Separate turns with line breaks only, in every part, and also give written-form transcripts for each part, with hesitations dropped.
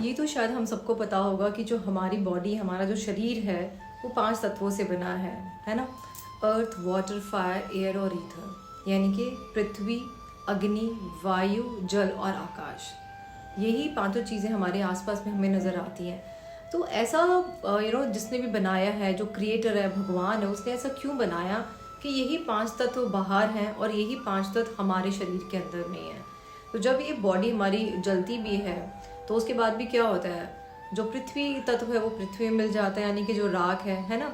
ये तो शायद हम सबको पता होगा कि जो हमारी बॉडी, हमारा जो शरीर है वो 5 तत्वों से बना है ना। अर्थ, वाटर, फायर, एयर और ईथर, यानी कि पृथ्वी, अग्नि, वायु, जल और आकाश। यही पांचों चीज़ें हमारे आसपास में हमें नज़र आती हैं। तो ऐसा जिसने भी बनाया है, जो क्रिएटर है, भगवान है, उसने ऐसा क्यों बनाया कि यही 5 तत्व बाहर हैं और यही 5 तत्व हमारे शरीर के अंदर में है। तो जब ये बॉडी हमारी जलती भी है तो उसके बाद भी क्या होता है, जो पृथ्वी तत्व है वो पृथ्वी में मिल जाता है, यानी कि जो राख है ना।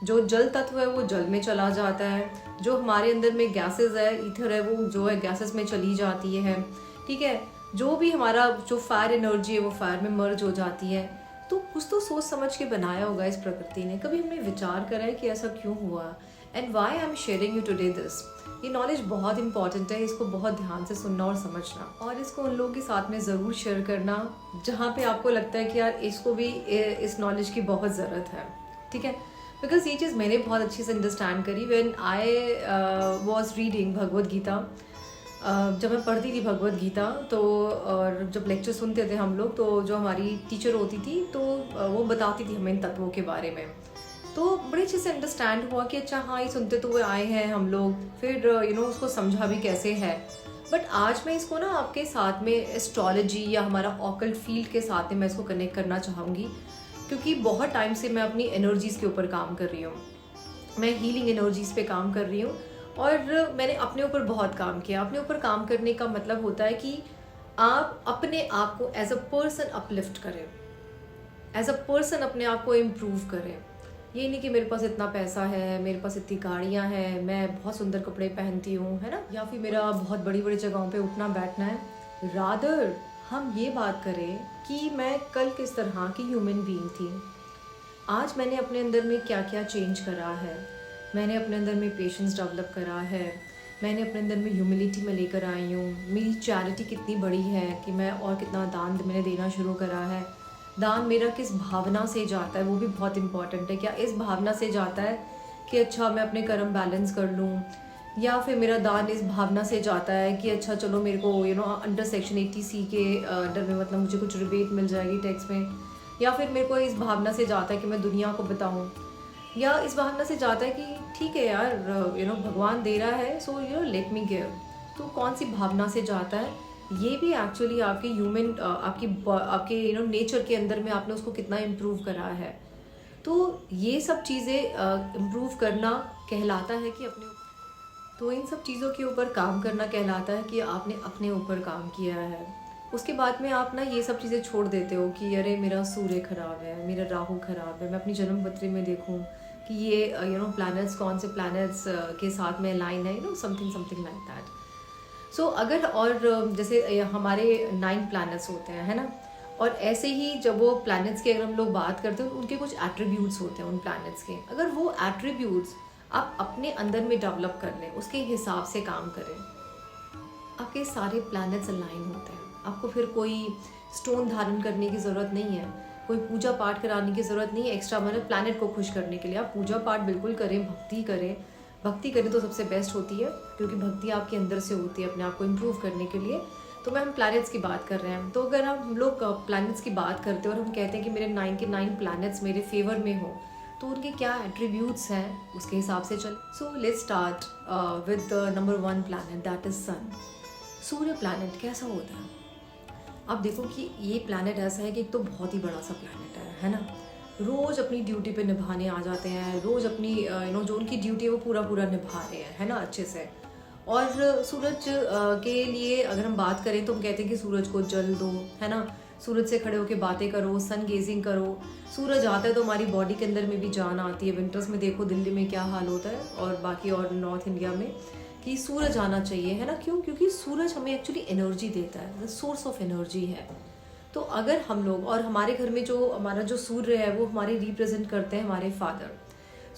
जो जल तत्व है वो जल में चला जाता है। जो हमारे अंदर में गैसेस है, ईथर है, वो जो है गैसेस में चली जाती है, ठीक है। जो भी हमारा जो फायर एनर्जी है वो फायर में मर्ज हो जाती है। तो कुछ तो सोच समझ के बनाया होगा इस प्रकृति ने। कभी हमने विचार करा है कि ऐसा क्यों हुआ? And why I am sharing you today this. ये नॉलेज बहुत इंपॉर्टेंट है, इसको बहुत ध्यान से सुनना और समझना, और इसको उन लोगों के साथ में ज़रूर शेयर करना जहाँ पे आपको लगता है कि यार इसको भी इस नॉलेज की बहुत ज़रूरत है, ठीक है। बिकॉज ये चीज़ मैंने बहुत अच्छे से अंडरस्टैंड करी when I was reading Bhagavad Gita. जब मैं पढ़ती थी भगवद गीता, तो और जब लेक्चर सुनते थे हम लोग, तो जो हमारी टीचर होती थी तो वो बताती थी हमें इन तत्वों के बारे में। तो बड़े अच्छे से अंडरस्टैंड हुआ कि अच्छा हाँ, ये सुनते तो वो आए हैं हम लोग, फिर उसको समझा भी कैसे है। बट आज मैं इसको ना आपके साथ में एस्ट्रोलॉजी या हमारा ऑकल्ट फील्ड के साथ में मैं इसको कनेक्ट करना चाहूँगी, क्योंकि बहुत टाइम से मैं अपनी एनर्जीज़ के ऊपर काम कर रही हूँ। मैं हीलिंग एनर्जीज़ पे काम कर रही हूँ और मैंने अपने ऊपर बहुत काम किया। अपने ऊपर काम करने का मतलब होता है कि आप अपने आप को एज अ पर्सन अपलिफ्ट करें, एज अ पर्सन अपने आप को इम्प्रूव करें। ये नहीं कि मेरे पास इतना पैसा है, मेरे पास इतनी गाड़ियाँ हैं, मैं बहुत सुंदर कपड़े पहनती हूँ, है ना, या फिर मेरा बहुत बड़ी बड़ी जगहों पे उठना बैठना है। रादर हम ये बात करें कि मैं कल किस तरह की ह्यूमन बीइंग थी, आज मैंने अपने अंदर में क्या क्या चेंज करा है। मैंने अपने अंदर में पेशेंस डेवलप करा है, मैंने अपने अंदर में ह्यूमिलिटी में लेकर आई हूँ। मेरी चैरिटी कितनी बड़ी है कि मैं और कितना दान मैंने देना शुरू करा है। दान मेरा किस भावना से जाता है वो भी बहुत इंपॉर्टेंट है। क्या इस भावना से जाता है कि अच्छा मैं अपने कर्म बैलेंस कर लूँ, या फिर मेरा दान इस भावना से जाता है कि अच्छा चलो मेरे को अंडर सेक्शन 80C के अंडर में मतलब मुझे कुछ रिबेट मिल जाएगी टैक्स में, या फिर मेरे को इस भावना से जाता है कि मैं दुनिया को बताऊँ, या इस भावना से जाता है कि ठीक है यार भगवान दे रहा है सो लेट मी गिव। तो कौन सी भावना से जाता है, ये भी एक्चुअली आपके ह्यूमन आपके नेचर के अंदर में आपने उसको कितना इम्प्रूव करा है। तो ये सब चीज़ें इम्प्रूव करना कहलाता है कि तो इन सब चीज़ों के ऊपर काम करना कहलाता है कि आपने अपने ऊपर काम किया है। उसके बाद में आप ना ये सब चीज़ें छोड़ देते हो कि अरे मेरा सूर्य खराब है, मेरा राहु खराब है, मैं अपनी जन्म पत्री में देखूं कि ये प्लैनेट्स कौन से प्लैनेट्स के साथ में लाइन है, समथिंग लाइक दैट। सो अगर और जैसे हमारे 9 प्लैनेट्स होते हैं, है ना, और ऐसे ही जब वो प्लैनेट्स की अगर हम लोग बात करते हैं उनके कुछ एट्रीब्यूट्स होते हैं उन प्लैनेट्स के। अगर वो एट्रीब्यूट्स आप अपने अंदर में डेवलप कर लें, उसके हिसाब से काम करें, आपके सारे प्लैनेट्स अलाइन होते हैं। आपको फिर कोई स्टोन धारण करने की ज़रूरत नहीं है, कोई पूजा पाठ कराने की ज़रूरत नहीं है एक्स्ट्रा, मतलब प्लैनेट को खुश करने के लिए। आप पूजा पाठ बिल्कुल करें, भक्ति करें। भक्ति करें तो सबसे बेस्ट होती है, क्योंकि भक्ति आपके अंदर से होती है अपने आप को इम्प्रूव करने के लिए। तो मैं हम प्लैनेट्स की बात कर रहे हैं, तो अगर हम लोग प्लैनेट्स की बात करते हैं और हम कहते हैं कि मेरे 9 के 9 प्लैनेट्स मेरे फेवर में हो, तो उनके क्या एट्रीब्यूट्स हैं उसके हिसाब से चल। So let's start with the number 1 planet, that is sun. सूर्य प्लैनेट कैसा होता है? आप देखो कि ये प्लैनेट ऐसा है कि एक तो बहुत ही बड़ा सा प्लैनेट है ना। रोज़ अपनी ड्यूटी पे निभाने आ जाते हैं, रोज़ अपनी जो उनकी ड्यूटी है वो पूरा निभा रहे हैं, है ना, अच्छे से। और सूरज के लिए अगर हम बात करें तो हम कहते हैं कि सूरज को जल दो, है ना, सूरज से खड़े होकर बातें करो, सन गेजिंग करो। सूरज आता है तो हमारी बॉडी के अंदर में भी जान आती है। विंटर्स में देखो दिल्ली में क्या हाल होता है और बाकी और नॉर्थ इंडिया में, कि सूरज आना चाहिए, है ना। क्यों? क्योंकि सूरज हमें एक्चुअली एनर्जी देता है, द सोर्स ऑफ एनर्जी है। तो अगर हम लोग, और हमारे घर में जो हमारा जो सूर्य है वो हमारे रिप्रेजेंट करते हैं हमारे फादर।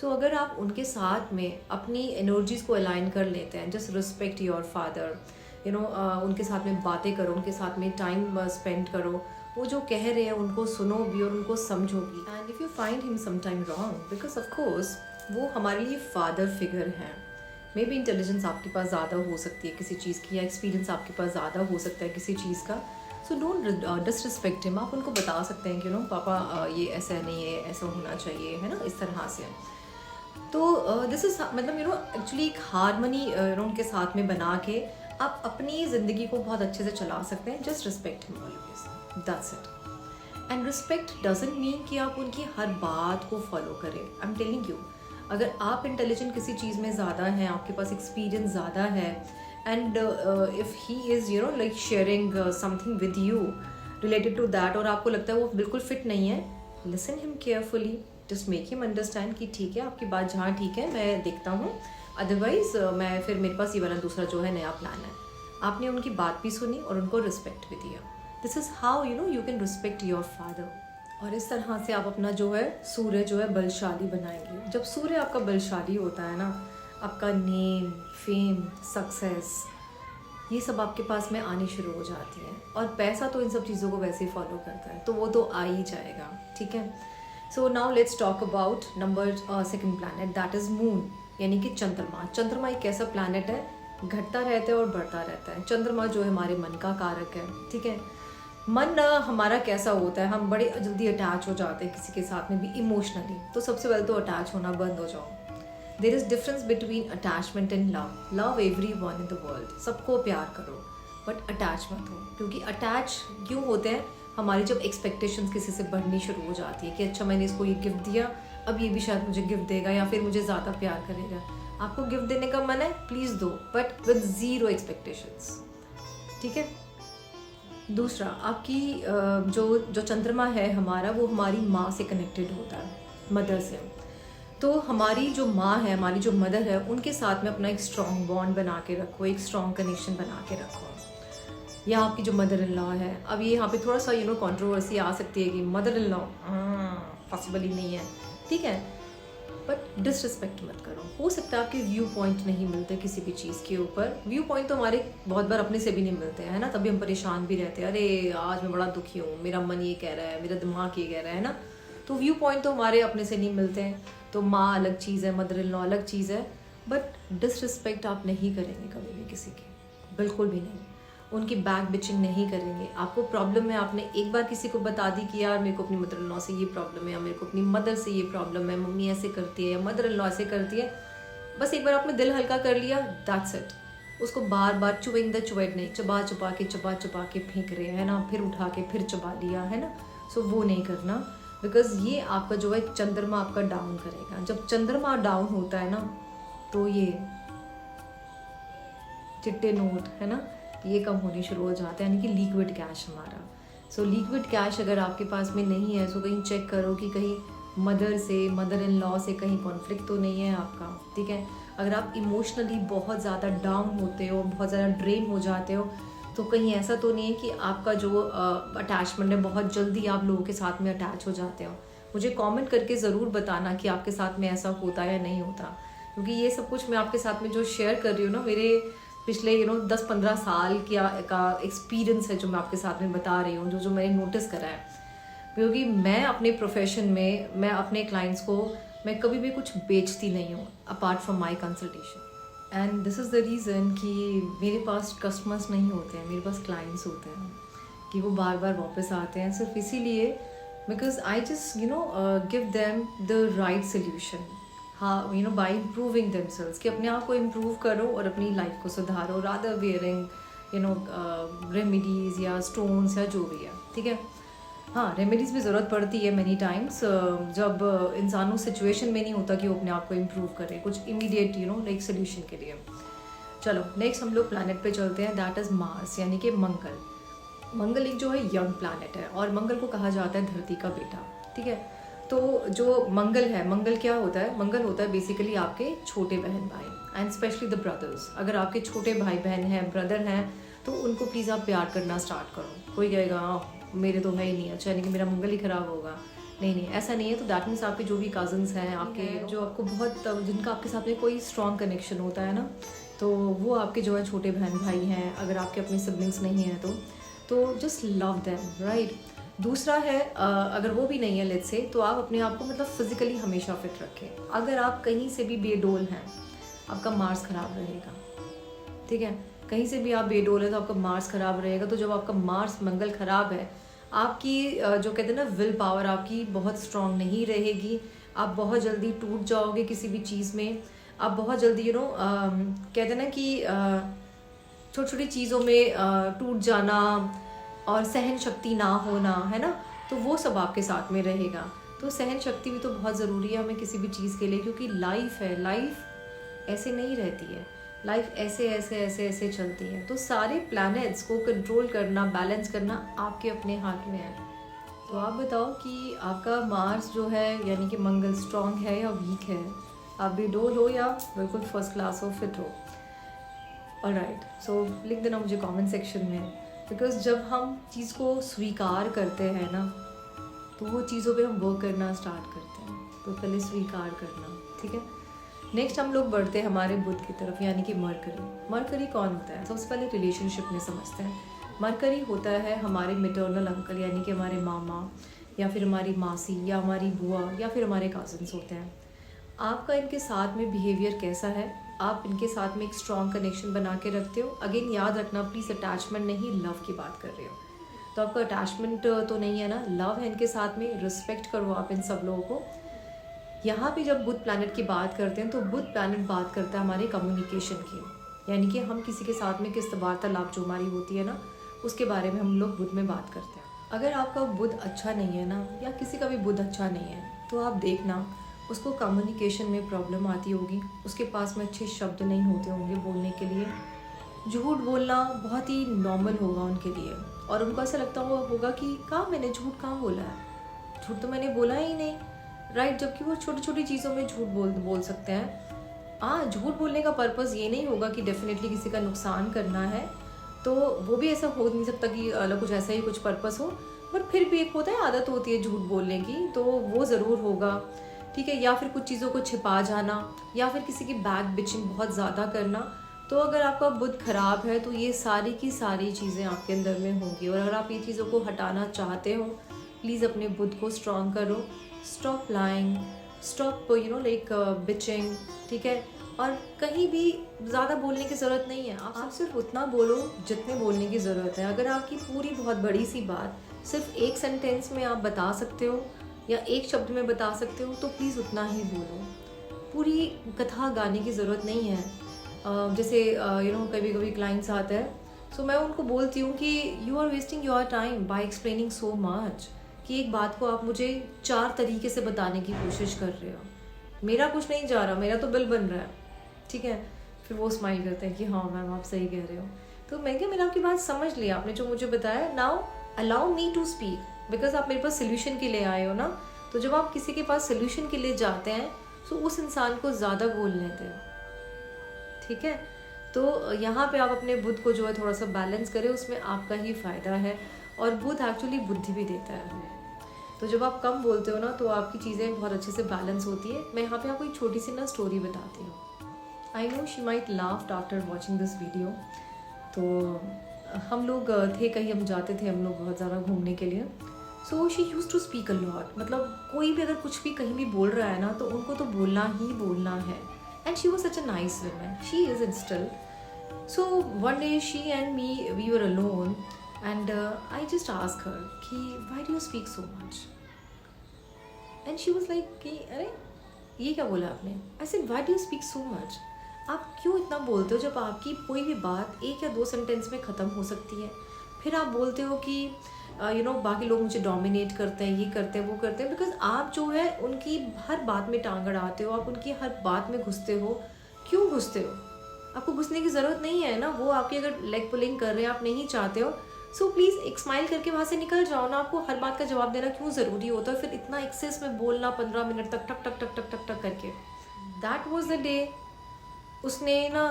सो अगर आप उनके साथ में अपनी एनर्जीज़ को अलाइन कर लेते हैं, जस्ट रिस्पेक्ट योर फादर, उनके साथ में बातें करो, उनके साथ में टाइम स्पेंड करो, वो जो कह रहे हैं उनको सुनो भी और उनको समझो भी। And if you find him sometime wrong, because of course वो हमारे लिए फादर फिगर हैं। मे बी इंटेलिजेंस आपके पास ज़्यादा हो सकती है किसी चीज़ की, या एक्सपीरियंस आपके पास ज़्यादा हो सकता है किसी चीज़ का, सो डोंट डिसरिस्पेक्ट हिम। आप उनको बता सकते हैं कि पापा ये ऐसा नहीं है, ऐसा होना चाहिए, है ना, इस तरह से। तो दिस इज मतलब एक्चुअली एक हारमनी उनके साथ में बना के आप अपनी ज़िंदगी को बहुत अच्छे से चला सकते हैं। Just respect him always, that's it. And respect doesn't mean कि आप उनकी हर बात को फॉलो करें। आई एम टेलिंग यू, अगर आप इंटेलिजेंट किसी चीज़ में ज़्यादा हैं, आपके पास एक्सपीरियंस ज़्यादा है, and if he is like sharing something with you related to that, और आपको लगता है वो बिल्कुल फिट नहीं है, listen him carefully, just make him understand कि ठीक है, आपकी बात जहाँ ठीक है मैं देखता हूँ, अदरवाइज मैं फिर मेरे पास ये वाला दूसरा जो है नया प्लान है। आपने उनकी बात भी सुनी और उनको रिस्पेक्ट भी दिया। This is how you can respect your father. और इस तरह से आप अपना जो है सूर्य जो है बलशाली बनाएंगे। जब सूर्य आपका बलशाली होता है ना, आपका नेम, फेम, सक्सेस, ये सब आपके पास में आनी शुरू हो जाती है। और पैसा तो इन सब चीज़ों को वैसे ही फॉलो करता है, तो वो तो आ ही जाएगा, ठीक है। So now let's talk about number second planet, that is moon, यानी कि चंद्रमा। चंद्रमा एक ऐसा प्लैनेट है, घटता रहता है और बढ़ता रहता है। चंद्रमा जो है हमारे मन का कारक है, ठीक है। मन हमारा कैसा होता है, हम बड़े जल्दी अटैच हो जाते हैं किसी के साथ में भी इमोशनली। तो सबसे पहले तो अटैच होना बंद हो जाओ। There is difference between attachment and love. Love every one in the world, सबको प्यार करो, बट अटैच मत हो। क्योंकि अटैच क्यों होते हैं, हमारी जब एक्सपेक्टेशंस किसी से बढ़नी शुरू हो जाती है कि अच्छा मैंने इसको ये गिफ्ट दिया, अब ये भी शायद मुझे गिफ्ट देगा या फिर मुझे ज़्यादा प्यार करेगा। आपको गिफ्ट देने का मन है, प्लीज़ दो, बट विद ज़ीरो एक्सपेक्टेशंस, ठीक है। दूसरा, आपकी जो चंद्रमा है हमारा, वो हमारी माँ से कनेक्टेड होता है, मदर से। तो हमारी जो माँ है, हमारी जो मदर है, उनके साथ में अपना एक स्ट्रॉन्ग बॉन्ड बना के रखो, एक स्ट्रॉन्ग कनेक्शन बना के रखो। या आपकी जो मदर इन लॉ है, अब ये यहाँ पे थोड़ा सा कंट्रोवर्सी आ सकती है कि मदर इन लॉ पॉसिबल ही नहीं है, ठीक है, बट डिसरिस्पेक्ट मत करो। हो सकता है आपके व्यू पॉइंट नहीं मिलते किसी भी चीज़ के ऊपर। व्यू पॉइंट तो हमारे बहुत बार अपने से भी नहीं मिलते हैं, है ना, तभी हम परेशान भी रहते हैं, अरे आज मैं बड़ा दुखी हूँ, मेरा मन ये कह रहा है, मेरा दिमाग ये कह रहा है ना। तो व्यू पॉइंट तो हमारे अपने से नहीं मिलते हैं। तो माँ अलग चीज़ है, मदर इन लॉ अलग चीज़ है, बट डिसरिस्पेक्ट आप नहीं करेंगे कभी भी किसी की, बिल्कुल भी नहीं। उनकी बैक बिचिंग नहीं करेंगे। आपको प्रॉब्लम है, आपने एक बार किसी को बता दी कि यार मेरे को अपनी मदर इन लॉ से ये प्रॉब्लम है, या मेरे को अपनी मदर से ये प्रॉब्लम है, मम्मी ऐसे करती है या मदर इन लॉ ऐसे करती है, बस एक बार आपने दिल हल्का कर लिया, दैट्स इट। उसको बार बार चुविंग द चुवेट नहीं, चबा चबा के फेंक रहे हैं ना, फिर उठा के फिर चबा लिया, है ना। सो वो नहीं करना, बिकॉज ये आपका जो है चंद्रमा आपका डाउन करेगा। जब चंद्रमा डाउन होता है ना, तो ये चिट्टे नोट, है ना, ये कम होने शुरू हो जाते हैं, यानी कि लिक्विड कैश हमारा। सो लिक्विड कैश अगर आपके पास में नहीं है, सो कहीं चेक करो कि कहीं मदर इन लॉ से कहीं कॉन्फ्लिक्ट तो नहीं है आपका, ठीक है। अगर आप इमोशनली बहुत ज़्यादा डाउन होते हो, बहुत ज़्यादा ड्रेन हो जाते हो, तो कहीं ऐसा तो नहीं है कि आपका जो अटैचमेंट है, बहुत जल्दी आप लोगों के साथ में अटैच हो जाते हो। मुझे कमेंट करके ज़रूर बताना कि आपके साथ में ऐसा होता है या नहीं होता, क्योंकि ये सब कुछ मैं आपके साथ में जो शेयर कर रही हूँ ना, मेरे पिछले 10-15 साल का एक्सपीरियंस है जो मैं आपके साथ में बता रही हूँ, जो मैंने नोटिस करा है। क्योंकि मैं अपने प्रोफेशन में, मैं अपने क्लाइंट्स को मैं कभी भी कुछ बेचती नहीं हूँ apart from my consultation. And this is the reason कि मेरे पास कस्टमर्स नहीं होते हैं, मेरे पास क्लाइंट्स होते हैं कि वो बार बार वापस आते हैं, सिर्फ इसीलिए because I just give them the right solution. हाँ, बाय इम्प्रूविंग देमसेल्व्स, कि अपने आप को इम्प्रूव करो और अपनी लाइफ को सुधारो, रादर वेयरिंग रेमेडीज़ या स्टोन्स या जो भी है, ठीक है। हाँ, रेमेडीज़ भी ज़रूरत पड़ती है मैनी टाइम्स, जब इंसान उस सिचुएशन में नहीं होता कि वो अपने आप को इम्प्रूव करे कुछ इमीडिएट लाइक सोल्यूशन के लिए। चलो नेक्स्ट हम लोग प्लैनेट पे चलते हैं, दैट इज़ मार्स, यानी कि मंगल। मंगल एक जो है यंग प्लैनेट है, और मंगल को कहा जाता है धरती का बेटा, ठीक है। तो जो मंगल है, मंगल क्या होता है, मंगल होता है बेसिकली आपके छोटे बहन भाई, एंड स्पेशली द ब्रदर्स। अगर आपके छोटे भाई बहन हैं, ब्रदर हैं, तो उनको प्लीज़ आप प्यार करना स्टार्ट करो। कोई कहेगा मेरे तो है ही नहीं, अच्छा यानी कि मेरा मंगल ही ख़राब होगा, नहीं, ऐसा नहीं है। तो दैट मीन्स आपके जो भी कज़न्स हैं, आपके जो आपको बहुत, जिनका आपके साथ में कोई स्ट्रॉन्ग कनेक्शन होता है ना, तो वो आपके जो है छोटे बहन भाई हैं। अगर आपके अपने सिबलिंग्स नहीं हैं तो जस्ट लव देम, राइट। दूसरा है, अगर वो भी नहीं है लेट्स से, तो आप अपने आप को मतलब फिजिकली हमेशा फिट रखें। अगर आप कहीं से भी बेडोल हैं, आपका मार्स ख़राब रहेगा, ठीक है। कहीं से भी आप बेडोल है तो आपका मार्स ख़राब रहेगा। तो जब आपका मार्स मंगल ख़राब है, आपकी जो कहते हैं ना विल पावर आपकी बहुत स्ट्रांग नहीं रहेगी। आप बहुत जल्दी टूट जाओगे किसी भी चीज़ में। आप बहुत जल्दी कहते हैं ना कि छोटी छोटी चीज़ों में टूट जाना और सहन शक्ति ना होना, है ना, तो वो सब आपके साथ में रहेगा। तो सहन शक्ति भी तो बहुत ज़रूरी है हमें किसी भी चीज़ के लिए, क्योंकि लाइफ है, लाइफ ऐसे नहीं रहती है, लाइफ ऐसे ऐसे ऐसे ऐसे चलती है। तो सारे प्लैनेट्स को कंट्रोल करना, बैलेंस करना आपके अपने हाथ में है। तो आप बताओ कि आपका मार्स जो है यानी कि मंगल स्ट्रांग है या वीक है? आप बेडोल हो या बिल्कुल फर्स्ट क्लास हो, फिट हो? ऑलराइट, सो लिख देना मुझे कमेंट सेक्शन में। बिकॉज जब हम चीज़ को स्वीकार करते हैं ना, तो वो चीज़ों पे हम वर्क करना स्टार्ट करते हैं। तो पहले स्वीकार करना, ठीक है। नेक्स्ट हम लोग बढ़ते हैं हमारे बुध की तरफ, यानी कि मरकरी। मरकरी कौन होता है? सबसे पहले रिलेशनशिप में समझते हैं। मरकरी होता है हमारे मैटरनल अंकल, यानी कि हमारे मामा या फिर हमारी मासी या हमारी बुआ या फिर हमारे कज़न्स होते हैं। आपका इनके साथ में बिहेवियर कैसा है? आप इनके साथ में एक स्ट्रॉन्ग कनेक्शन बना के रखते हो? अगेन याद रखना प्लीज़, अटैचमेंट नहीं, लव की बात कर रहे हो। तो आपका अटैचमेंट तो नहीं है ना, लव है इनके साथ में। रिस्पेक्ट करो आप इन सब लोगों को। यहाँ पे जब बुध प्लैनेट की बात करते हैं तो बुध प्लैनेट बात करता है हमारे कम्युनिकेशन की, यानी कि हम किसी के साथ में किस वार्तालाप जो हमारी होती है ना, उसके बारे में हम लोग बुध में बात करते हैं। अगर आपका बुध अच्छा नहीं है ना, या किसी का भी बुध अच्छा नहीं है, तो आप देखना उसको कम्युनिकेशन में प्रॉब्लम आती होगी। उसके पास में अच्छे शब्द नहीं होते होंगे बोलने के लिए। झूठ बोलना बहुत ही नॉर्मल होगा उनके लिए, और उनको ऐसा लगता होगा कि कहाँ मैंने झूठ कहाँ बोला है, झूठ तो मैंने बोला ही नहीं, राइट। जबकि वो छोटी छोटी चीज़ों में झूठ बोल सकते हैं। हाँ, झूठ बोलने का पर्पज़ ये नहीं होगा कि डेफिनेटली किसी का नुकसान करना है, तो वो भी ऐसा हो नहीं सकता कि अलग कुछ ऐसा ही कुछ पर्पज़ हो, बट फिर भी एक होता है, आदत होती है झूठ बोलने की, तो वो ज़रूर होगा, ठीक है। या फिर कुछ चीज़ों को छिपा जाना, या फिर किसी की बैक बिचिंग बहुत ज़्यादा करना। तो अगर आपका बुध खराब है तो ये सारी की सारी चीज़ें आपके अंदर में होंगी। और अगर आप ये चीज़ों को हटाना चाहते हो, प्लीज़ अपने बुध को स्ट्रॉन्ग करो। Stop lying, stop like bitching, ठीक है। और कहीं भी ज़्यादा बोलने की ज़रूरत नहीं है। आप सिर्फ उतना बोलो जितने बोलने की ज़रूरत है। अगर आपकी पूरी बहुत बड़ी सी बात सिर्फ एक सेंटेंस में आप बता सकते हो या एक शब्द में बता सकते हो, तो प्लीज़ उतना ही बोलो। पूरी कथा गाने की ज़रूरत नहीं है। जैसे कभी कभी क्लाइंट्स आते हैं, सो मैं उनको बोलती हूँ कि you are wasting your time by explaining so much, कि एक बात को आप मुझे 4 तरीके से बताने की कोशिश कर रहे हो। मेरा कुछ नहीं जा रहा, मेरा तो बिल बन रहा है, ठीक है। फिर वो स्माइल करते हैं कि हाँ मैम आप सही कह रहे हो। तो मैंने आपकी बात समझ ली, आपने जो मुझे बताया, now allow me to speak, because आप मेरे पास सोल्यूशन के लिए आए हो ना। तो जब आप किसी के पास सोल्यूशन के लिए जाते हैं तो उस इंसान को ज़्यादा बोलने दें, ठीक है। तो यहाँ पे आप अपने बुध को जो है थोड़ा सा बैलेंस करें, उसमें आपका ही फ़ायदा है। और बुध एक्चुअली बुद्धि भी देता है। तो जब आप कम बोलते हो ना, तो आपकी चीज़ें बहुत अच्छे से बैलेंस होती है। मैं यहाँ पे आपको एक छोटी सी ना स्टोरी बताती हूँ। I know she might laughed after watching this video. तो हम लोग थे कहीं, हम जाते थे हम लोग बहुत ज़्यादा घूमने के लिए। So she use to speak a lot, मतलब कोई भी अगर कुछ भी कहीं भी बोल रहा है ना, तो उनको तो बोलना ही बोलना है। And she was such a nice woman, she is in still. So one day she and me we were alone, and I just asked her कि why do you speak so much, and she was like कि अरे ये क्या बोला आपने? I said why do you speak so much, आप क्यों इतना बोलते हो जब आपकी कोई भी बात 1 या 2 सेंटेंस में ख़त्म हो सकती है। फिर आप बोलते हो कि बाकी लोग मुझे डोमिनेट करते हैं, ये करते हैं, वो करते हैं, बिकॉज आप जो है उनकी हर बात में टांग अड़ाते हो, आप उनकी हर बात में घुसते हो। क्यों घुसते हो? आपको घुसने की ज़रूरत नहीं है ना। वो आपकी अगर लेग पुलिंग कर रहे हैं, आप नहीं चाहते हो, सो प्लीज़ एक स्माइल करके वहाँ से निकल जाओ ना। आपको हर बात का जवाब देना क्यों ज़रूरी होता है? फिर इतना एक्सेस में बोलना 15 मिनट तक टक टक टक टक टक टक करके। दैट वॉज द डे उसने ना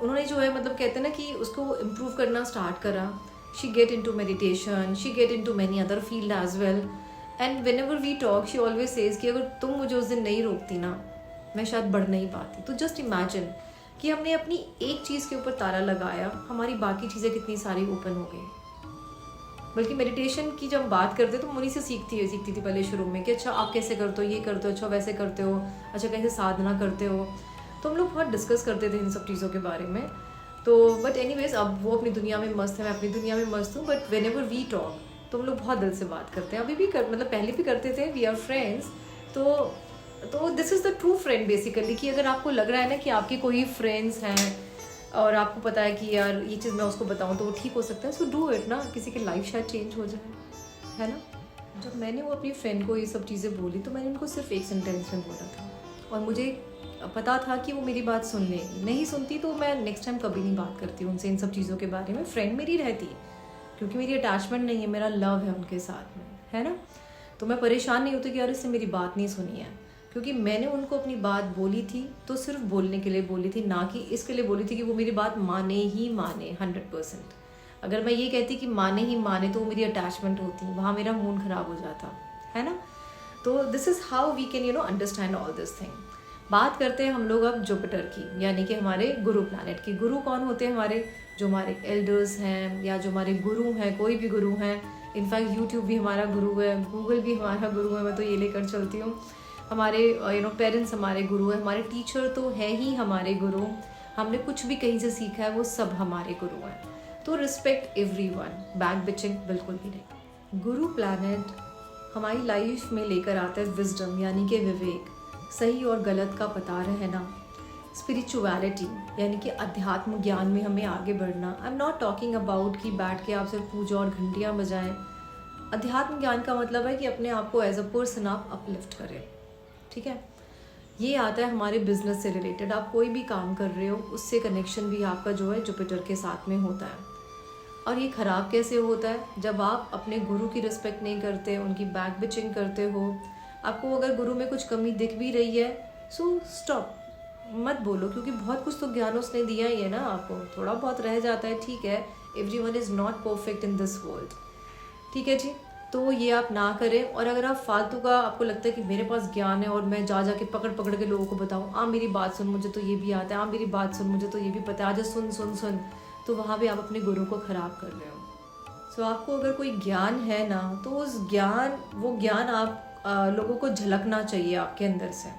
उन्होंने जो है मतलब कहते हैं ना कि उसको इम्प्रूव करना स्टार्ट करा। She get into meditation, she get into many other field as well. And whenever we talk she always says कि अगर तुम मुझे उस दिन नहीं रोकती ना, मैं शायद बढ़ नहीं पाती। तो जस्ट इमेजिन कि हमने अपनी एक चीज़ के ऊपर ताला लगाया, हमारी बाकी चीज़ें कितनी सारी ओपन हो गई। बल्कि मेडिटेशन की जब बात करते तो मुझे से सीखती थी पहले शुरू में कि अच्छा आप कैसे करते हो, ये करते हो, अच्छा वैसे करते हो, अच्छा कैसे साधना करते हो। तो हम लोग बहुत डिस्कस करते थे इन सब चीज़ों के बारे में। तो बट एनीवेज अब वो अपनी दुनिया में मस्त है, मैं अपनी दुनिया में मस्त हूँ, but whenever we talk तो हम लोग बहुत दिल से बात करते हैं, अभी भी मतलब पहले भी करते थे, वी आर फ्रेंड्स। तो this is the true friend basically, कि अगर आपको लग रहा है ना कि आपके कोई फ्रेंड्स हैं और आपको पता है कि यार ये चीज़ मैं उसको बताऊँ तो वो ठीक हो सकता है, सो डू इट ना, किसी की लाइफ शायद चेंज हो जाए, है ना। जब मैंने वो अपनी फ्रेंड को ये सब चीज़ें बोली तो मैंने उनको सिर्फ एक सेंटेंस में बोला था, और मुझे पता था कि वो मेरी बात सुन लेगी, नहीं सुनती तो मैं नेक्स्ट टाइम कभी नहीं बात करती उनसे इन सब चीज़ों के बारे में। फ्रेंड मेरी रहती है क्योंकि मेरी अटैचमेंट नहीं है, मेरा लव है उनके साथ में, है ना। तो मैं परेशान नहीं होती कि यार इससे मेरी बात नहीं सुनी है, क्योंकि मैंने उनको अपनी बात बोली थी तो सिर्फ बोलने के लिए बोली थी, ना कि इसके लिए बोली थी कि वो मेरी बात माने ही माने 100%। अगर मैं ये कहती कि माने ही माने तो वो मेरी अटैचमेंट होती, वहाँ मेरा मूड ख़राब हो जाता, है ना। तो this is how we can understand all this thing. बात करते हैं हम लोग अब जुपिटर की, यानी कि हमारे गुरु प्लैनेट की। गुरु कौन होते हैं हमारे? जो हमारे एल्डर्स हैं या जो हमारे गुरु हैं, कोई भी गुरु हैं। इनफैक्ट यूट्यूब भी हमारा गुरु है, गूगल भी हमारा गुरु है, मैं तो ये लेकर चलती हूँ। हमारे पेरेंट्स हमारे गुरु है, हमारे टीचर तो है ही हमारे गुरु। हमने कुछ भी कहीं से सीखा है वो सब हमारे गुरु हैं। तो रिस्पेक्ट एवरीवन, बैक बिचिंग बिल्कुल भी नहीं। गुरु प्लैनेट हमारी लाइफ में लेकर आता है विजडम, यानी कि विवेक, सही और गलत का पता रहना, स्पिरिचुअलिटी यानी कि अध्यात्म ज्ञान में हमें आगे बढ़ना। I am not talking about कि बैठ के आप सिर्फ पूजा और घंटियाँ बजाएं। अध्यात्म ज्ञान का मतलब है कि अपने आप को एज अ पर्सन आप अपलिफ्ट करें, ठीक है। ये आता है हमारे बिजनेस से रिलेटेड, आप कोई भी काम कर रहे हो उससे कनेक्शन भी आपका जो है जुपिटर के साथ में होता है। और ये ख़राब कैसे होता है? जब आप अपने गुरु की रिस्पेक्ट नहीं करते, उनकी बैक बिचिंग करते हो। आपको अगर गुरु में कुछ कमी दिख भी रही है सो स्टॉप, मत बोलो, क्योंकि बहुत कुछ तो ज्ञान उसने दिया ही है ना आपको। थोड़ा बहुत रह जाता है, ठीक है, everyone is not perfect in this world, ठीक है जी। तो ये आप ना करें। और अगर आप फालतू का आपको लगता है कि मेरे पास ज्ञान है और मैं जा के पकड़ पकड़ के लोगों को बताऊँ, मेरी बात सुन, मुझे तो ये भी आता है, मेरी बात सुन, मुझे तो ये भी पता है, आज सुन सुन सुन, तो वहाँ भी आप अपने गुरु को ख़राब कर रहे हो। सो आपको अगर कोई ज्ञान है ना, तो वो ज्ञान आप लोगों को झलकना चाहिए आपके अंदर से।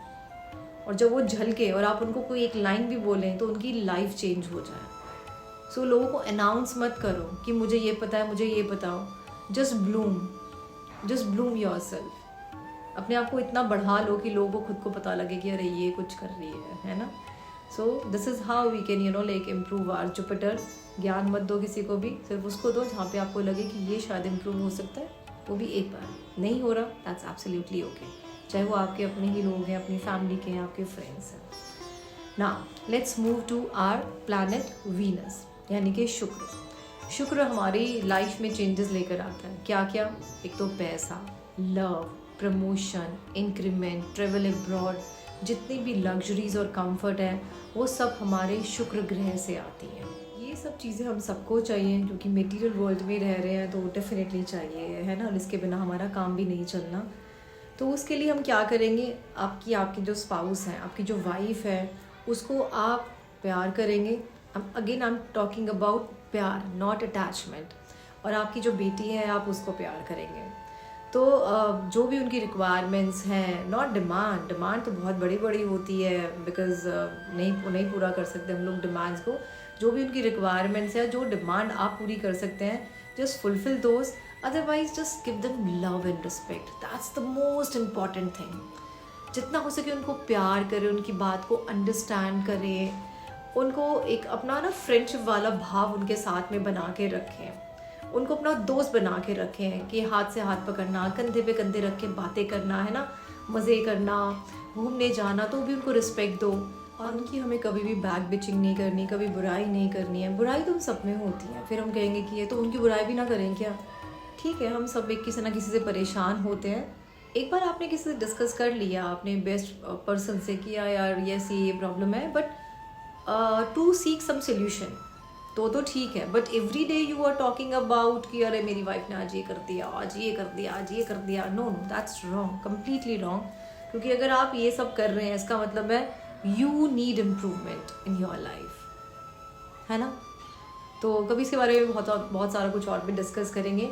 और जब वो झलके और आप उनको कोई एक लाइन भी बोलें तो उनकी लाइफ चेंज हो जाए। सो लोगों को अनाउंस मत करो कि मुझे ये पता है, मुझे ये बताओ। Just Bloom yourself. अपने आप को इतना बढ़ा लो कि लोगों को खुद को पता लगे कि अरे ये कुछ कर रही है ना। So this is how we can like improve our Jupiter. ज्ञान मत दो किसी को भी, सिर्फ उसको दो जहाँ पे आपको लगे कि ये शायद इम्प्रूव हो सकता है, वो भी एक बार। नहीं हो रहा, दैट्स एब्सोल्युटली ओके, चाहे वो आपके अपने ही लोग हैं, अपनी फैमिली के हैं, आपके फ्रेंड्स हैं। Now let's move to our planet Venus, यानी कि शुक्र हमारी लाइफ में चेंजेस लेकर आता है। क्या क्या? एक तो पैसा, love, promotion, increment, travel abroad, जितनी भी लग्जरीज और कंफर्ट है वो सब हमारे शुक्र ग्रह से आती हैं। ये सब चीज़ें हम सबको चाहिए, क्योंकि मटेरियल वर्ल्ड में रह रहे हैं तो डेफिनेटली चाहिए, है ना। इसके बिना हमारा काम भी नहीं चलना। तो उसके लिए हम क्या करेंगे? आपकी जो स्पाउस है, आपकी जो वाइफ है, उसको आप प्यार करेंगे। Again I am talking about प्यार, नॉट अटैचमेंट। और आपकी जो बेटी है, आप उसको प्यार करेंगे। तो जो भी उनकी रिक्वायरमेंट्स हैं, नॉट डिमांड तो बहुत बड़ी बड़ी होती है, बिकॉज नहीं पूरा कर सकते हम लोग डिमांड्स को। जो भी उनकी रिक्वायरमेंट्स है, जो डिमांड आप पूरी कर सकते हैं, just fulfil those. Otherwise just give them love and respect, that's the most important thing. जितना हो सके उनको प्यार करें, उनकी बात को अंडरस्टैंड करें, उनको एक अपना ना फ्रेंडशिप वाला भाव उनके साथ में बना के रखें, उनको अपना दोस्त बना के रखें कि हाथ से हाथ पकड़ना, कंधे पे कंधे रख के बातें करना, है ना, मज़े करना, घूमने जाना, तो भी उनको रिस्पेक्ट दो। और उनकी हमें कभी भी बैक बिचिंग नहीं करनी, कभी बुराई नहीं करनी है। बुराई तो हम सब में होती है, फिर हम कहेंगे कि ये तो उनकी बुराई भी ना करें क्या? ठीक है, हम सब एक किसी ना किसी से परेशान होते हैं। एक बार आपने किसी से डिस्कस कर लिया, आपने बेस्ट पर्सन से किया, यार ये प्रॉब्लम है, but to seek some solution तो ठीक है। But every day you are talking about कि अरे मेरी वाइफ ने आज ये कर दिया, आज ये कर दिया, आज ये कर दिया, no that's wrong, completely wrong. क्योंकि अगर आप ये सब कर रहे हैं, इसका मतलब है you need improvement in your life, है ना। तो कभी इसके बारे में बहुत सारा कुछ और भी डिस्कस करेंगे।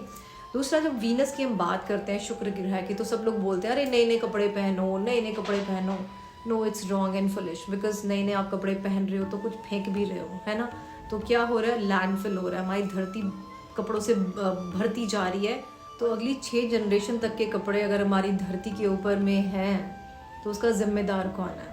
दूसरा, जब वीनस की हम बात करते हैं, शुक्र ग्रह की, तो सब लोग बोलते हैं अरे नए नए कपड़े पहनो, नए नए कपड़े पहनो। No, it's wrong and foolish, because नए नए आप कपड़े पहन रहे हो तो कुछ फेंक भी रहे हो, है ना। तो क्या हो रहा है, लैंडफिल हो रहा है, हमारी धरती कपड़ों से भरती जा रही है। तो अगली 6 जनरेशन तक के कपड़े अगर हमारी धरती के ऊपर में हैं तो उसका जिम्मेदार कौन है?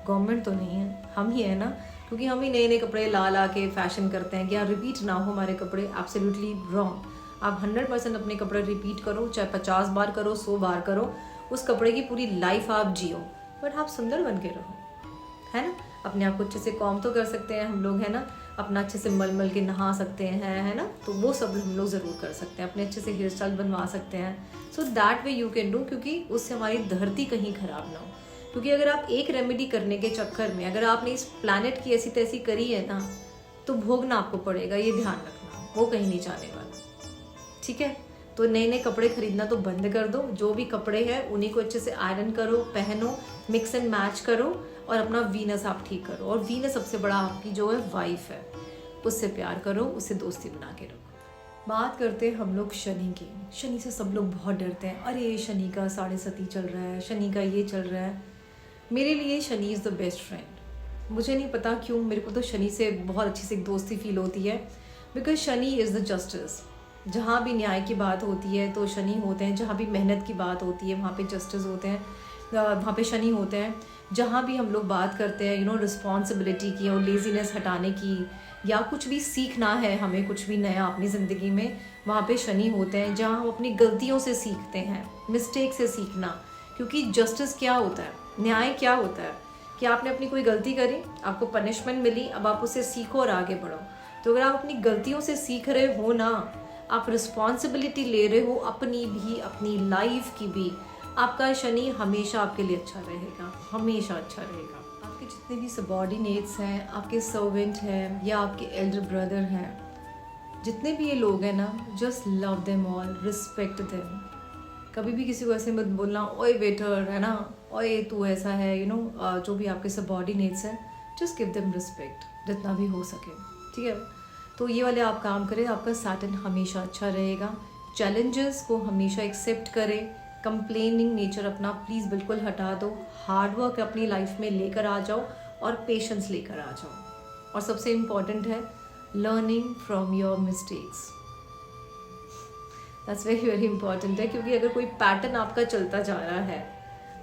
गवर्नमेंट तो नहीं है, हम ही है ना, क्योंकि हम ही नए नए कपड़े ला ला के फैशन करते हैं कि यार रिपीट ना हो हमारे कपड़े। Absolutely wrong. आप 100% अपने कपड़े रिपीट करो, चाहे 50 बार करो, 100 बार करो, उस कपड़े की पूरी लाइफ आप जियो, बट आप सुंदर बन के रहो, है ना। अपने आप को अच्छे से कॉम तो कर सकते हैं हम लोग, है ना, अपना अच्छे से मल मल के नहा सकते हैं, है ना, तो वो सब हम लोग ज़रूर कर सकते हैं। अपने अच्छे से हेयर स्टाइल बनवा सकते हैं, so that way you can do, क्योंकि उससे हमारी धरती कहीं ख़राब ना हो। क्योंकि अगर आप एक रेमेडी करने के चक्कर में अगर आपने इस प्लानट की ऐसी तैसी करी है ना, तो भोगना आपको पड़ेगा, ये ध्यान रखना, वो कहीं नहीं जाने वाला, ठीक है। तो नए नए कपड़े खरीदना तो बंद कर दो, जो भी कपड़े हैं उन्हीं को अच्छे से आयरन करो, पहनो, मिक्स एंड मैच करो, और अपना वीनस आप ठीक करो। और वीनस सबसे बड़ा आपकी जो है वाइफ है, उससे प्यार करो, उससे दोस्ती बना के रखो। बात करते हैं हम लोग शनि की। शनि से सब लोग बहुत डरते हैं, अरे शनि का 7.5 चल रहा है, शनि का ये चल रहा है। मेरे लिए Shani is the best friend. मुझे नहीं पता क्यों, मेरे को तो शनि से बहुत अच्छी से एक दोस्ती फील होती है, because Shani is the justice. जहाँ भी न्याय की बात होती है तो शनि होते हैं, जहाँ भी मेहनत की बात होती है वहाँ पे जस्टिस होते हैं, वहाँ पे शनि होते हैं। जहाँ भी हम लोग बात करते हैं रिस्पॉन्सिबिलिटी की और लेजीनेस हटाने की, या कुछ भी सीखना है हमें, कुछ भी नया अपनी ज़िंदगी में, वहाँ पे शनि होते हैं। जहाँ हम अपनी गलतियों से सीखते हैं, मिस्टेक से सीखना, क्योंकि जस्टिस क्या होता है, न्याय क्या होता है कि आपने अपनी कोई गलती करी, आपको पनिशमेंट मिली, अब आप उससे सीखो और आगे बढ़ो। तो अगर आप अपनी गलतियों से सीख रहे हो ना, आप रिस्पॉन्सिबिलिटी ले रहे हो अपनी भी, अपनी लाइफ की भी, आपका शनि हमेशा आपके लिए अच्छा रहेगा, हमेशा अच्छा रहेगा। आपके जितने भी सबॉर्डिनेट्स हैं, आपके सर्वेंट हैं, या आपके एल्डर ब्रदर हैं, जितने भी ये लोग हैं ना, just love them all, respect them. कभी भी किसी को ऐसे मत बोलना ओए वेटर, है ना, ओए तू ऐसा है, जो भी आपके सबॉर्डिनेट्स हैं, जस्ट गिव देम रिस्पेक्ट जितना भी हो सके, ठीक है। तो ये वाले आप काम करें, आपका सैटर्न हमेशा अच्छा रहेगा। चैलेंजेस को हमेशा एक्सेप्ट करें, कंप्लेनिंग नेचर अपना प्लीज़ बिल्कुल हटा दो, हार्डवर्क अपनी लाइफ में लेकर आ जाओ और पेशेंस लेकर आ जाओ। और सबसे इम्पॉर्टेंट है learning from your mistakes, that's very very important है। क्योंकि अगर कोई पैटर्न आपका चलता जा रहा है,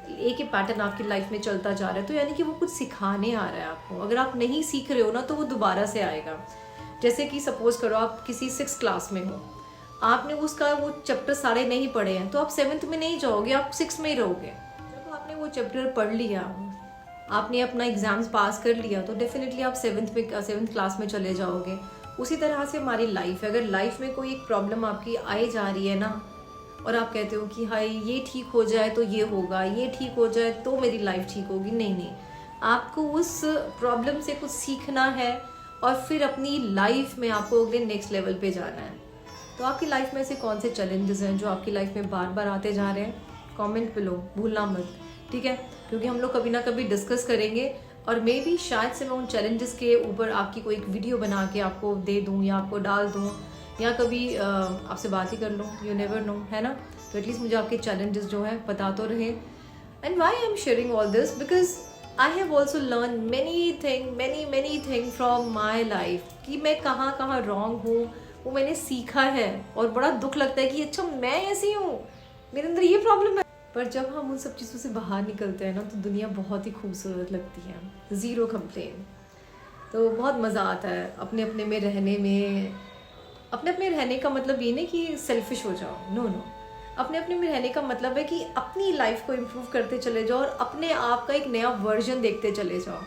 एक ही पैटर्न आपकी लाइफ में चलता जा रहा है, तो यानी कि वो कुछ सिखाने आ रहा है आपको। अगर आप नहीं सीख रहे हो ना, तो वो दोबारा से आएगा। जैसे कि सपोज करो आप किसी 6th क्लास में हो, आपने उसका वो चैप्टर सारे नहीं पढ़े हैं, तो आप 7th में नहीं जाओगे, आप 6th में ही रहोगे। जब आपने वो चैप्टर पढ़ लिया, आपने अपना एग्जाम्स पास कर लिया, तो डेफिनेटली आप 7th क्लास में चले जाओगे। उसी तरह से हमारी लाइफ है। अगर लाइफ में कोई एक प्रॉब्लम आपकी आई जा रही है ना, और आप कहते हो कि हाय ये ठीक हो जाए तो ये होगा, ये ठीक हो जाए तो मेरी लाइफ ठीक होगी, नहीं, आपको उस प्रॉब्लम से कुछ सीखना है और फिर अपनी लाइफ में आपको अगले नेक्स्ट लेवल पे जाना है। तो आपकी लाइफ में ऐसे कौन से चैलेंजेस हैं जो आपकी लाइफ में बार बार आते जा रहे हैं, कमेंट पे लो, भूलना मत, ठीक है। क्योंकि हम लोग कभी ना कभी डिस्कस करेंगे, और मे भी शायद से मैं उन चैलेंजेस के ऊपर आपकी कोई एक वीडियो बना के आपको दे दूँ, या आपको डाल दूँ, या कभी आपसे बात ही कर लूँ, यू नेवर नो, है ना। तो एटलीस्ट मुझे आपके चैलेंजेस जो है पता तो रहे। And why I am sharing all this, because I have also learn many thing from my life, कि मैं कहाँ कहाँ रॉन्ग हूँ, वो मैंने सीखा है। और बड़ा दुख लगता है कि अच्छा मैं ऐसी हूँ, मेरे अंदर ये प्रॉब्लम है। पर जब हम उन सब चीज़ों से बाहर निकलते हैं ना, तो दुनिया बहुत ही खूबसूरत लगती है, ज़ीरो कंप्लेन। तो बहुत मज़ा आता है अपने अपने में रहने में। अपने अपने रहने का मतलब ये नहीं कि सेल्फिश हो जाओ, नो। अपने अपने में रहने का मतलब है कि अपनी लाइफ को इम्प्रूव करते चले जाओ और अपने आप का एक नया वर्जन देखते चले जाओ।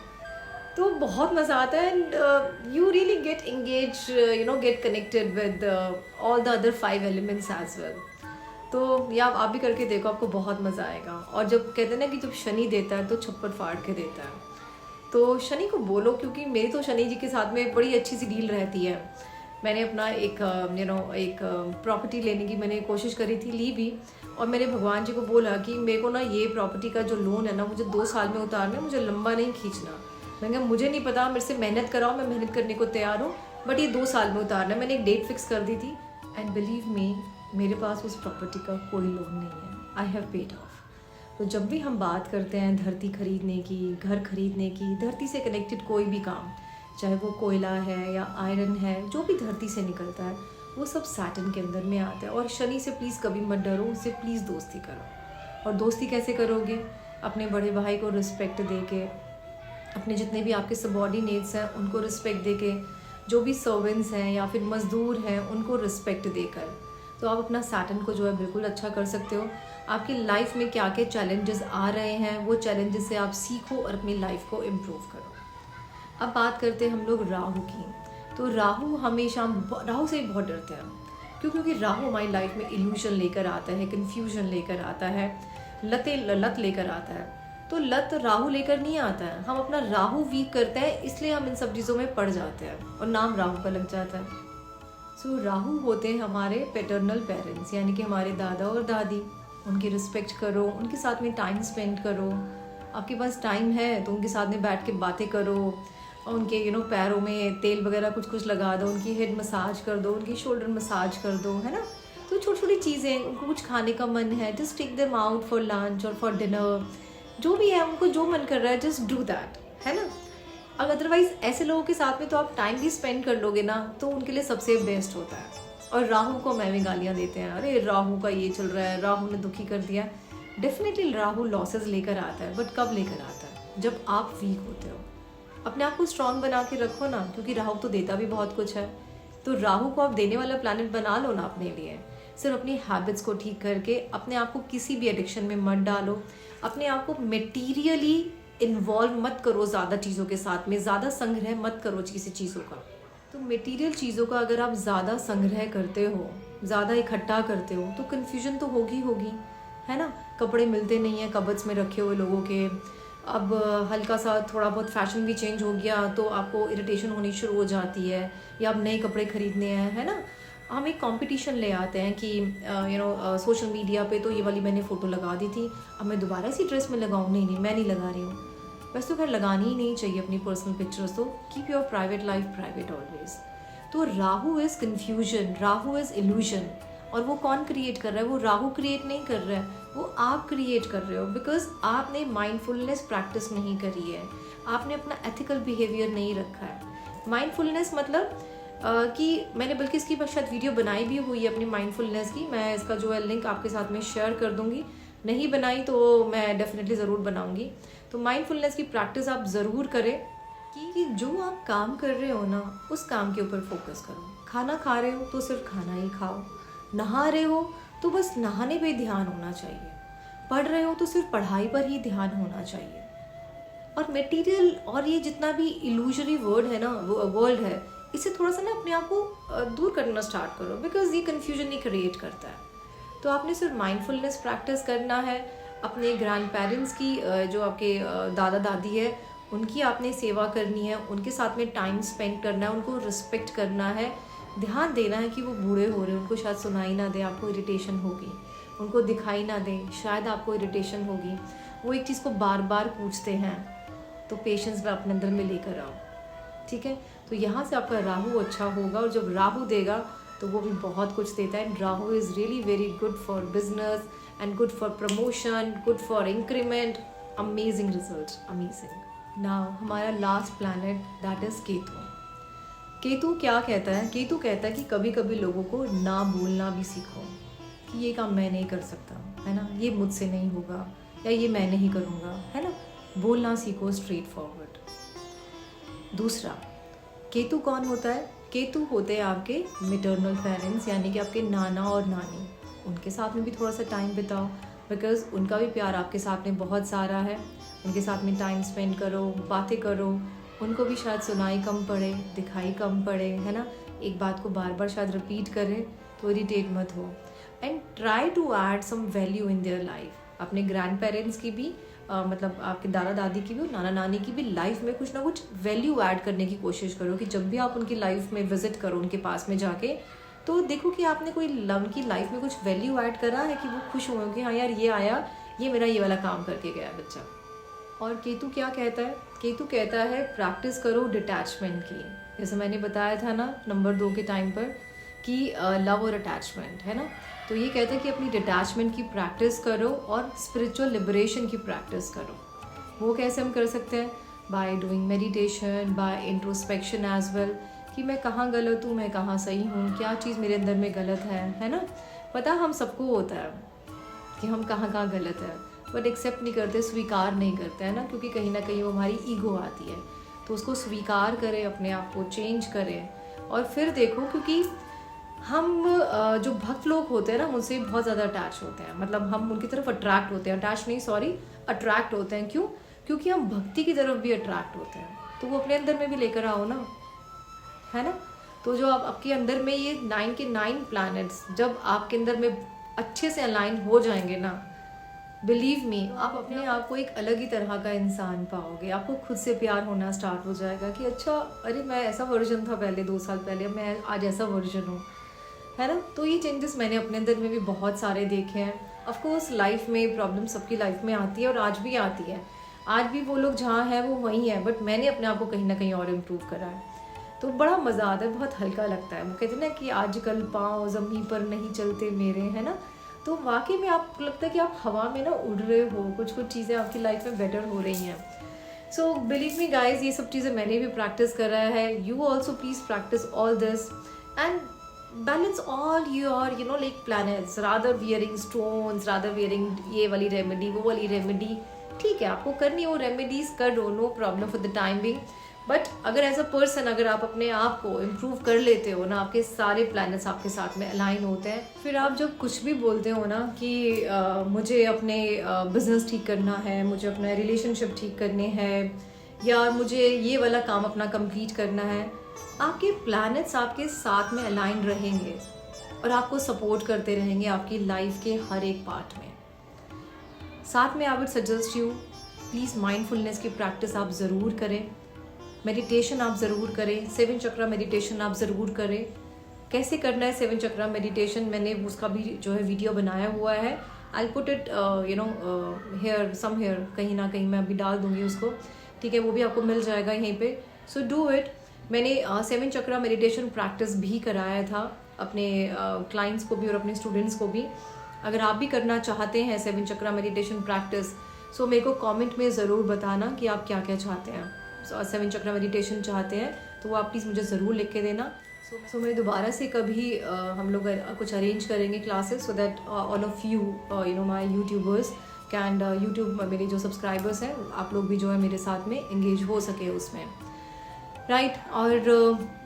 तो बहुत मज़ा आता है, and you really get engage, get connected with all the other 5 elements as well. तो या आप भी करके देखो, आपको बहुत मज़ा आएगा। और जब कहते हैं ना कि जब शनि देता है तो छप्पर फाड़ के देता है, तो शनि को बोलो, क्योंकि मेरी तो शनि जी के साथ में बड़ी अच्छी सी डील रहती है। मैंने अपना एक प्रॉपर्टी लेने की मैंने कोशिश करी थी, ली भी, और मैंने भगवान जी को बोला कि मेरे को ना ये प्रॉपर्टी का जो लोन है ना, मुझे 2 साल में उतारना है, मुझे लंबा नहीं खींचना। मैंने कहा मुझे नहीं पता, मेरे से मेहनत कराओ, मैं मेहनत करने को तैयार हूँ, बट ये 2 साल में उतारना है। मैंने एक डेट फिक्स कर दी थी, एंड बिलीव मी, मेरे पास उस प्रॉपर्टी का कोई लोन नहीं है, आई हैव पेड ऑफ। तो जब भी हम बात करते हैं धरती खरीदने की, घर खरीदने की, धरती से कनेक्टेड कोई भी काम, चाहे वो कोयला है या आयरन है, जो भी धरती से निकलता है वो सब सैटर्न के अंदर में आता है। और शनि से प्लीज़ कभी मत डरो, उससे प्लीज़ दोस्ती करो। और दोस्ती कैसे करोगे? अपने बड़े भाई को रिस्पेक्ट दे के, अपने जितने भी आपके सबॉर्डिनेट्स हैं उनको रिस्पेक्ट दे के, जो भी सर्वेंट्स हैं या फिर मज़दूर हैं उनको रिस्पेक्ट देकर, तो आप अपना सैटर्न को जो है बिल्कुल अच्छा कर सकते हो। आपकी लाइफ में क्या क्या चैलेंजेस आ रहे हैं, वो चैलेंजेस से आप सीखो और अपनी लाइफ को इम्प्रूव करो। अब बात करते हैं हम लोग राहु की। तो राहु हमेशा, राहु से बहुत डरते हैं क्योंकि राहु हमारी लाइफ में इल्यूजन लेकर आता है, कन्फ्यूजन लेकर आता है, लत लेकर आता है। तो लत राहु लेकर नहीं आता है, हम अपना राहु वीक करते हैं, इसलिए हम इन सब चीज़ों में पड़ जाते हैं और नाम राहु का लग जाता है। सो राहु होते हैं हमारे पैटर्नल पेरेंट्स, यानी कि हमारे दादा और दादी। उनकी रिस्पेक्ट करो, उनके साथ में टाइम स्पेंड करो। आपके पास टाइम है तो उनके साथ में बैठ के बातें करो, और उनके पैरों में तेल वगैरह कुछ कुछ लगा दो, उनकी हेड मसाज कर दो, उनकी शोल्डर मसाज कर दो, है ना। तो छोटी छोटी चीज़ें, उनको कुछ खाने का मन है, just take them out for lunch और फॉर डिनर, जो भी है उनको जो मन कर रहा है जस्ट डू दैट, है ना। अदरवाइज ऐसे लोगों के साथ में तो आप टाइम भी स्पेंड कर लोगे ना, तो उनके लिए सबसे बेस्ट होता है। और राहु को मैं भी गालियाँ देते हैं, अरे राहु का ये चल रहा है, राहु ने दुखी कर दिया। डेफिनेटली राहु लॉसेस लेकर आता है, बट कब लेकर आता है? जब आप वीक होते हो। अपने आप को स्ट्रांग बना के रखो ना, क्योंकि राहु तो देता भी बहुत कुछ है। तो राहु को आप देने वाला प्लैनेट बना लो ना अपने लिए। सिर्फ अपनी हैबिट्स को ठीक करके अपने आप को किसी भी एडिक्शन में मत डालो, अपने आप को मटेरियली इन्वॉल्व मत करो ज़्यादा चीज़ों के साथ में, ज़्यादा संग्रह मत करो किसी चीज़ों का। तो मटेरियल चीज़ों का अगर आप ज़्यादा संग्रह करते हो, ज़्यादा इकट्ठा करते हो, तो कन्फ्यूजन तो होगी, है ना। कपड़े मिलते नहीं हैं कबर्ड्स में रखे हुए लोगों के। अब हल्का सा थोड़ा बहुत फैशन भी चेंज हो गया तो आपको इरिटेशन होनी शुरू हो जाती है, या अब नए कपड़े खरीदने हैं, है ना। हम एक कंपटीशन ले आते हैं कि सोशल मीडिया पे तो ये वाली मैंने फ़ोटो लगा दी थी, अब मैं दोबारा इसी ड्रेस में लगाऊँ। नहीं, मैं नहीं लगा रही हूँ। वैसे तो खैर लगानी ही नहीं चाहिए अपनी पर्सनल पिक्चर्स, तो keep your private life private always. तो Rahu is confusion, Rahu is illusion. और वो कौन क्रिएट कर रहा है? वो राहु क्रिएट नहीं कर रहा है, वो आप क्रिएट कर रहे हो, बिकॉज आपने माइंडफुलनेस प्रैक्टिस नहीं करी है, आपने अपना एथिकल बिहेवियर नहीं रखा है। माइंडफुलनेस मतलब कि मैंने बल्कि इसकी शायद वीडियो बनाई भी हुई है अपनी माइंडफुलनेस की, मैं इसका जो है लिंक आपके साथ में शेयर कर दूंगी। नहीं बनाई तो मैं डेफिनेटली ज़रूर बनाऊंगी। तो माइंडफुलनेस की प्रैक्टिस आप ज़रूर करें कि जो आप काम कर रहे हो ना, उस काम के ऊपर फोकस करो। खाना खा रहे हो तो सिर्फ खाना ही खाओ, नहा रहे हो तो बस नहाने पे ध्यान होना चाहिए, पढ़ रहे हो तो सिर्फ पढ़ाई पर ही ध्यान होना चाहिए। और मटेरियल और ये जितना भी इल्यूजरी वर्ड है ना, वर्ल्ड है, इसे थोड़ा सा ना अपने आप को दूर करना स्टार्ट करो, बिकॉज ये कन्फ्यूजन ही क्रिएट करता है। तो आपने सिर्फ माइंडफुलनेस प्रैक्टिस करना है, अपने ग्रैंड पेरेंट्स की, जो आपके दादा दादी है उनकी आपने सेवा करनी है, उनके साथ में टाइम स्पेंड करना है, उनको रिस्पेक्ट करना है, ध्यान देना है कि वो बूढ़े हो रहे हैं, उनको शायद सुनाई ना दे, आपको इरिटेशन होगी, उनको दिखाई ना दे, शायद आपको इरिटेशन होगी, वो एक चीज़ को बार बार पूछते हैं, तो पेशेंस में अपने अंदर में लेकर आओ, ठीक है। तो यहाँ से आपका राहु अच्छा होगा, और जब राहु देगा तो वो भी बहुत कुछ देता है। Rahu is really very good for business and good for promotion, good for increment, amazing result, amazing. Now हमारा last planet that is Ketu. Ketu क्या कहता है? केतु कहता है कि कभी कभी लोगों को ना बोलना भी सीखो, कि ये काम मैं नहीं कर सकता, है ना, ये मुझसे नहीं होगा, या ये मैं नहीं करूँगा, है ना। बोलना सीखो स्ट्रेट फॉरवर्ड। दूसरा, केतु कौन होता है? केतु होते हैं आपके मैटरनल पेरेंट्स, यानी कि आपके नाना और नानी। उनके साथ में भी थोड़ा सा टाइम बिताओ, बिकॉज उनका भी प्यार आपके साथ में बहुत सारा है। उनके साथ में टाइम स्पेंड करो, बातें करो, उनको भी शायद सुनाई कम पड़े, दिखाई कम पड़े, है ना। एक बात को बार बार शायद रिपीट करें तो इरिटेट मत हो, and try to add some value in their life. अपने ग्रैंड पेरेंट्स की भी मतलब आपके दादा दादी की भी, नाना नानी की भी लाइफ में कुछ ना कुछ वैल्यू ऐड करने की कोशिश करो, कि जब भी आप उनकी लाइफ में विजिट करो, उनके पास में जाके, तो देखो कि आपने कोई उनकी लाइफ में कुछ वैल्यू ऐड करा है, कि वो खुश हो कि हाँ यार ये आया, ये मेरा ये वाला काम करके गया बच्चा। और केतु क्या कहता है? केतु कहता है प्रैक्टिस करो डिटैचमेंट की। जैसे मैंने बताया था ना नंबर 2 के टाइम पर कि लव और अटैचमेंट, है ना। तो ये कहता है कि अपनी डिटैचमेंट की प्रैक्टिस करो और स्पिरिचुअल लिबरेशन की प्रैक्टिस करो। वो कैसे हम कर सकते हैं? By doing meditation, by introspection as well, कि मैं कहाँ गलत हूँ, मैं कहाँ सही हूँ, क्या चीज़ मेरे अंदर में गलत है ना। पता हम सबको होता है कि हम कहाँ कहाँ गलत है, बट एक्सेप्ट नहीं करते, स्वीकार नहीं करते, है ना, क्योंकि कहीं ना कहीं वो हमारी ईगो आती है। तो उसको स्वीकार करें, अपने आप को चेंज करें, और फिर देखो, क्योंकि हम जो भक्त लोग होते हैं ना, उनसे बहुत ज़्यादा अटैच होते हैं, मतलब हम उनकी तरफ अट्रैक्ट होते हैं, अटैच नहीं, सॉरी, अट्रैक्ट होते हैं। क्यों? क्योंकि हम भक्ति की तरफ भी अट्रैक्ट होते हैं। तो वो अपने अंदर में भी लेकर आओ ना, है ना। तो जो आप आपके अंदर में ये 9 के 9 प्लैनेट्स जब आपके अंदर में अच्छे से अलाइन हो जाएंगे ना, बिलीव मी, आप अपने आप को एक अलग ही तरह का इंसान पाओगे। आपको खुद से प्यार होना स्टार्ट हो जाएगा कि अच्छा, अरे मैं ऐसा वर्जन था पहले 2 साल पहले, मैं आज ऐसा वर्जन हूँ, है ना। तो ये चेंजेस मैंने अपने अंदर में भी बहुत सारे देखे हैं। ऑफ कोर्स लाइफ में प्रॉब्लम सबकी लाइफ में आती है, और आज भी आती है, आज भी वो लोग जहाँ हैं वो वहीं हैं, बट मैंने अपने आप को कहीं ना कहीं और इम्प्रूव करा है। तो बड़ा मज़ा आता है, बहुत हल्का लगता है। वो कहते हैं ना कि आजकल पाँव ज़मीन पर नहीं चलते मेरे, है ना। तो वाकई में आपको लगता है कि आप हवा में ना उड़ रहे हो, कुछ कुछ चीज़ें आपकी लाइफ में बेटर हो रही हैं। सो बिलीव मी गाइज, ये सब चीज़ें मैंने भी प्रैक्टिस करा है। You also please practice all this and balance all your like planets, rather wearing stones, rather wearing ये वाली रेमेडी, वो वाली रेमेडी, ठीक है, आपको करनी हो रेमेडीज कर दो, no problem for the time being. But अगर एज अ पर्सन, अगर आप अपने आप को इम्प्रूव कर लेते हो ना, आपके सारे प्लैनेट्स आपके साथ में अलाइन होते हैं, फिर आप जब कुछ भी बोलते हो ना कि मुझे अपने बिजनेस ठीक करना है, मुझे अपना रिलेशनशिप ठीक करने हैं, या मुझे ये वाला काम अपना कंप्लीट करना है, आपके प्लैनेट्स आपके साथ में अलाइन रहेंगे और आपको सपोर्ट करते रहेंगे आपकी लाइफ के हर एक पार्ट में। साथ में I would suggest you, please mindfulness की प्रैक्टिस आप ज़रूर करें, मेडिटेशन आप ज़रूर करें, 7 चक्रा मेडिटेशन आप ज़रूर करें। कैसे करना है 7 चक्रा मेडिटेशन, मैंने उसका भी जो है वीडियो बनाया हुआ है। I put it here some here, कहीं ना कहीं मैं अभी डाल दूंगी उसको, ठीक है, वो भी आपको मिल जाएगा यहीं पे। So do it. मैंने 7 चक्रा मेडिटेशन प्रैक्टिस भी कराया था अपने क्लाइंट्स को भी और अपने स्टूडेंट्स को भी। अगर आप भी करना चाहते हैं 7 चक्रा मेडिटेशन प्रैक्टिस, सो मेरे को कमेंट में ज़रूर बताना कि आप क्या क्या चाहते हैं। 7 चक्रा मेडिटेशन चाहते हैं तो वो आप प्लीज़ मुझे ज़रूर लिख के देना। सो मैं दोबारा से कभी हम लोग कुछ अरेंज करेंगे classes, so that all of you my YouTubers can YouTube, मेरे जो सब्सक्राइबर्स हैं आप लोग भी जो है मेरे साथ में इंगेज हो सके उसमें, राइट। और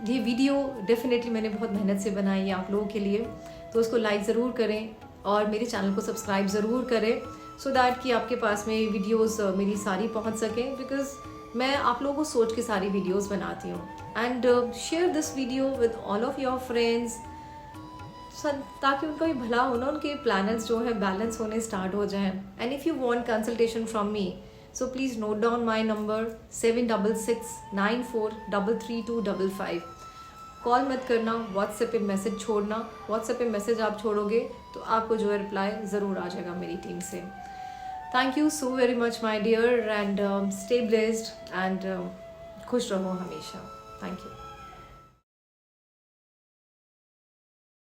ये वीडियो डेफिनेटली मैंने बहुत मेहनत से बनाई है आप लोगों के लिए, तो उसको लाइक ज़रूर करें और मेरे चैनल को सब्सक्राइब ज़रूर करें, सो दैट कि आपके पास में वीडियोस मेरी सारी पहुंच सकें, बिकॉज मैं आप लोगों को सोच के सारी वीडियोस बनाती हूँ। And share this video with all of your friends, ताकि उनका भी भला हो ना, उनके प्लैनेट्स जो है बैलेंस होने स्टार्ट हो जाएं। And if you want consultation from me, so please note down my number 7669433255। Call मत करना, व्हाट्सएप पे मैसेज छोड़ना। व्हाट्सएप पे मैसेज आप छोड़ोगे तो आपको जो है रिप्लाई ज़रूर आ जाएगा मेरी टीम से। Thank you so very much my dear, and stay blessed and खुश रहो हमेशा। Thank you.